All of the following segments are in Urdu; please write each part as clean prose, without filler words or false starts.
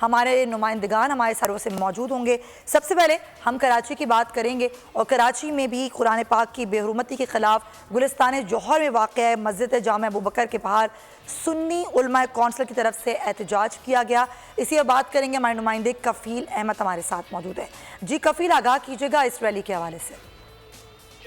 ہمارے نمائندگان ہمارے سروں سے موجود ہوں گے۔ سب سے پہلے ہم کراچی کی بات کریں گے، اور کراچی میں بھی قرآن پاک کی بے حرمتی کے خلاف گلستان جوہر میں واقع ہے مسجد جامع ابوبکر کے باہر سنی علماء کونسل کی طرف سے احتجاج کیا گیا۔ اسی پر بات کریں گے، ہمارے نمائندے کفیل احمد ہمارے ساتھ موجود ہے۔ جی کفیل، آگاہ کیجیے گا اس ریلی کے حوالے سے۔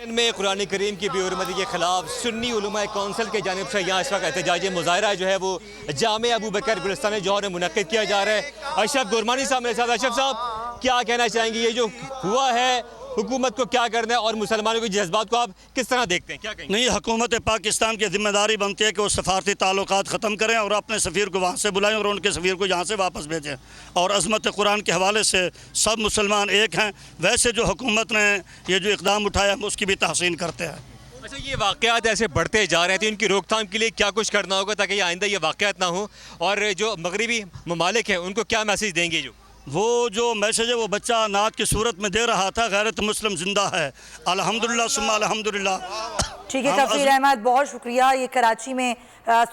میں قرآن کریم کی بے حرمتی کے خلاف سنی علماء کونسل کے جانب سے یہاں اس وقت احتجاجی مظاہرہ جو ہے وہ جامع ابوبکر گلستان جوہر میں منعقد کیا جا رہا ہے۔ اشرف گورمانی صاحب میرے ساتھ۔ اشرف صاحب، کیا کہنا چاہیں گے یہ جو ہوا ہے، حکومت کو کیا کرنا ہے اور مسلمانوں کے جذبات کو آپ کس طرح دیکھتے ہیں، کیا کہیں گے؟ نہیں، حکومت پاکستان کی ذمہ داری بنتی ہے کہ وہ سفارتی تعلقات ختم کریں اور اپنے سفیر کو وہاں سے بلائیں اور ان کے سفیر کو یہاں سے واپس بھیجیں، اور عظمت قرآن کے حوالے سے سب مسلمان ایک ہیں۔ ویسے جو حکومت نے یہ جو اقدام اٹھایا ہم اس کی بھی تحسین کرتے ہیں۔ اچھا، یہ واقعات ایسے بڑھتے جا رہے ہیں تو ان کی روک تھام کے لیے کیا کچھ کرنا ہوگا تاکہ یہ آئندہ یہ واقعات نہ ہوں، اور جو مغربی ممالک ہیں ان کو کیا میسیج دیں گے؟ وہ جو میسیج ہے وہ بچہ نعت کی صورت میں دے رہا تھا، غیرت مسلم زندہ ہے، الحمدللہ ثم الحمدللہ۔ ٹھیک ہے کفیل احمد، بہت شکریہ۔ یہ کراچی میں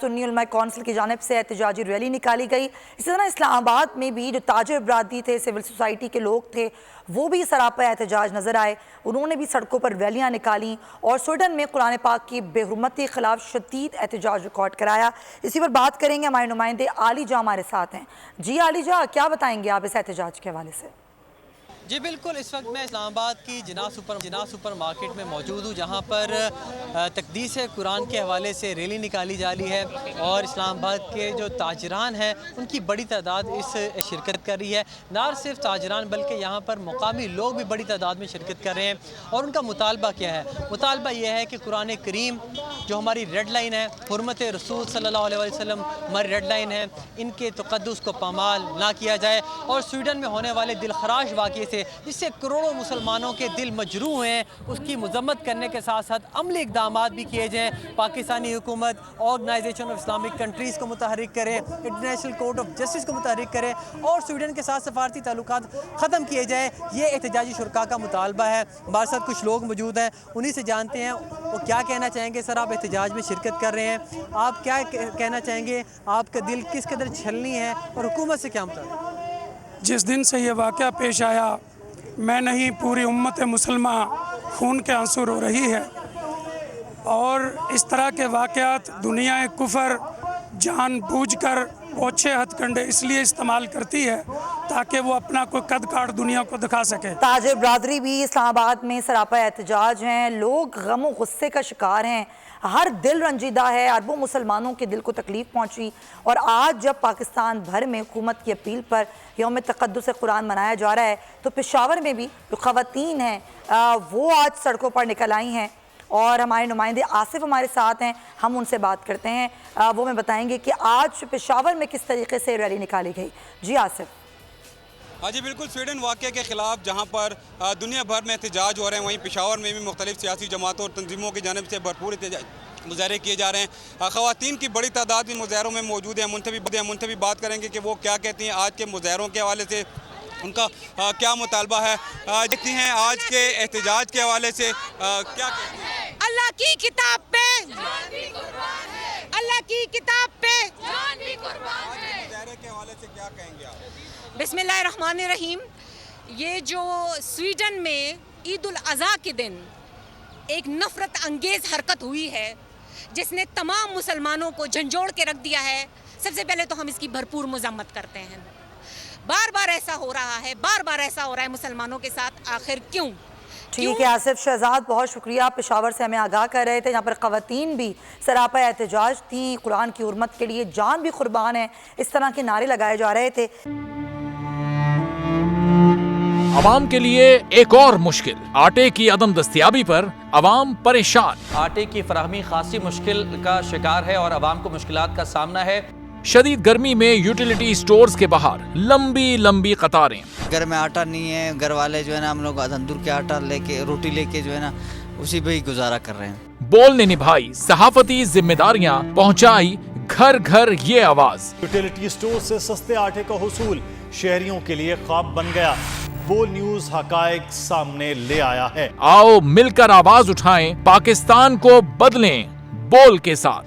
سنی علماء کونسل کی جانب سے احتجاجی ریلی نکالی گئی۔ اسی طرح اسلام آباد میں بھی جو تاجر برادری تھے، سول سوسائٹی کے لوگ تھے، وہ بھی سراپا احتجاج نظر آئے۔ انہوں نے بھی سڑکوں پر ریلیاں نکالیں اور سویڈن میں قرآن پاک کی بے حرمتی کے خلاف شدید احتجاج ریکارڈ کرایا۔ اسی پر بات کریں گے، ہمارے نمائندے عالی جاں ہمارے ساتھ ہیں۔ جی عالی جاں، کیا بتائیں گے آپ اس احتجاج کے حوالے سے؟ جی بالکل، اس وقت میں اسلام آباد کی جناح سپر مارکیٹ میں موجود ہوں، جہاں پر تقدیس قرآن کے حوالے سے ریلی نکالی جا رہی ہے، اور اسلام آباد کے جو تاجران ہیں ان کی بڑی تعداد اس شرکت کر رہی ہے۔ نہ صرف تاجران بلکہ یہاں پر مقامی لوگ بھی بڑی تعداد میں شرکت کر رہے ہیں، اور ان کا مطالبہ کیا ہے؟ مطالبہ یہ ہے کہ قرآن کریم جو ہماری ریڈ لائن ہے، حرمت رسول صلی اللہ علیہ وسلم ہماری ریڈ لائن ہے، ان کے تقدس کو پامال نہ کیا جائے، اور سویڈن میں ہونے والے دلخراش واقعے سے جس سے کروڑوں مسلمانوں کے دل مجروح ہیں اس کی مذمت کرنے کے ساتھ ساتھ عملی اقدامات بھی کیے جائیں۔ پاکستانی حکومت آرگنائزیشن آف اسلامک کنٹریز کو متحرک کرے، انٹرنیشنل کورٹ آف جسٹس کو متحرک کرے، اور سویڈن کے ساتھ سفارتی تعلقات ختم کیے جائیں۔ یہ احتجاجی شرکاء کا مطالبہ ہے۔ ہمارے ساتھ کچھ لوگ موجود ہیں، انہی سے جانتے ہیں وہ کیا کہنا چاہیں گے۔ سر، آپ احتجاج میں شرکت کر رہے ہیں، آپ کیا کہنا چاہیں گے؟ آپ کا دل کس قدر چھلنی ہے اور حکومت سے کیا مطالبہ؟ جس دن سے یہ واقعہ پیش آیا، میں نہیں پوری امت مسلمہ خون کے آنسو رو رہی ہے، اور اس طرح کے واقعات دنیا کفر جان بوجھ کر اوچھے ہتھ کنڈے اس لیے استعمال کرتی ہے تاکہ وہ اپنا کوئی قد کاٹ دنیا کو دکھا سکے۔ تاجر برادری بھی اسلام آباد میں سراپا احتجاج ہیں، لوگ غم و غصے کا شکار ہیں، ہر دل رنجیدہ ہے، اربوں مسلمانوں کے دل کو تکلیف پہنچی، اور آج جب پاکستان بھر میں حکومت کی اپیل پر یوم تقدس قرآن منایا جا رہا ہے تو پشاور میں بھی جو خواتین ہیں وہ آج سڑکوں پر نکل آئی ہیں، اور ہمارے نمائندے آصف ہمارے ساتھ ہیں، ہم ان سے بات کرتے ہیں، وہ ہمیں بتائیں گے کہ آج پشاور میں کس طریقے سے ریلی نکالی گئی۔ جی آصف۔ ہاں جی بالکل، سویڈن واقعے کے خلاف جہاں پر دنیا بھر میں احتجاج ہو رہے ہیں، وہیں پشاور میں بھی مختلف سیاسی جماعتوں اور تنظیموں کی جانب سے بھرپور مظاہرے کیے جا رہے ہیں۔ خواتین کی بڑی تعداد بھی مظاہروں میں موجود ہیں، منتخب بات کریں گے کہ وہ کیا کہتی ہیں آج کے مظاہروں کے حوالے سے، ان کا کیا مطالبہ ہے۔ دیکھتی ہیں آج کے احتجاج کے حوالے سے کیا کہتی ہیں۔ اللہ کی کتاب پہ جان بھی قربان ہے، اللہ کی کتاب پہ جان بھی قربان ہے۔ مظاہرے کے حوالے سے کیا کہیں گے آپ؟ بسم اللہ الرحمن الرحیم۔ یہ جو سویڈن میں عید الاضحیٰ کے دن ایک نفرت انگیز حرکت ہوئی ہے جس نے تمام مسلمانوں کو جھنجھوڑ کے رکھ دیا ہے، سب سے پہلے تو ہم اس کی بھرپور مذمت کرتے ہیں۔ بار بار ایسا ہو رہا ہے، بار بار ایسا ہو رہا ہے مسلمانوں کے ساتھ، آخر کیوں؟ ٹھیک ہے آصف شہزاد، بہت شکریہ۔ پشاور سے ہمیں آگاہ کر رہے تھے، یہاں پر خواتین بھی سراپا احتجاج تھیں، قرآن کی حرمت کے لیے جان بھی قربان ہے، اس طرح کے نعرے لگائے جا رہے تھے۔ عوام کے لیے ایک اور مشکل، آٹے کی عدم دستیابی پر عوام پریشان۔ آٹے کی فراہمی خاصی مشکل کا شکار ہے اور عوام کو مشکلات کا سامنا ہے۔ شدید گرمی میں یوٹیلیٹی سٹورز کے باہر لمبی لمبی قطاریں۔ گھر میں آٹا نہیں ہے، گھر والے جو ہے نا ہم لوگ تندور کے آٹا لے کے، روٹی لے کے جو ہے نا اسی پہ ہی گزارا کر رہے ہیں۔ بول نے نبھائی صحافتی ذمہ داریاں، پہنچائی گھر گھر یہ آواز۔ یوٹیلیٹی سٹور سے سستے آٹے کا حصول شہریوں کے لیے خواب بن گیا۔ بول نیوز حقائق سامنے لے آیا ہے۔ آؤ مل کر آواز اٹھائیں، پاکستان کو بدلیں بول کے ساتھ۔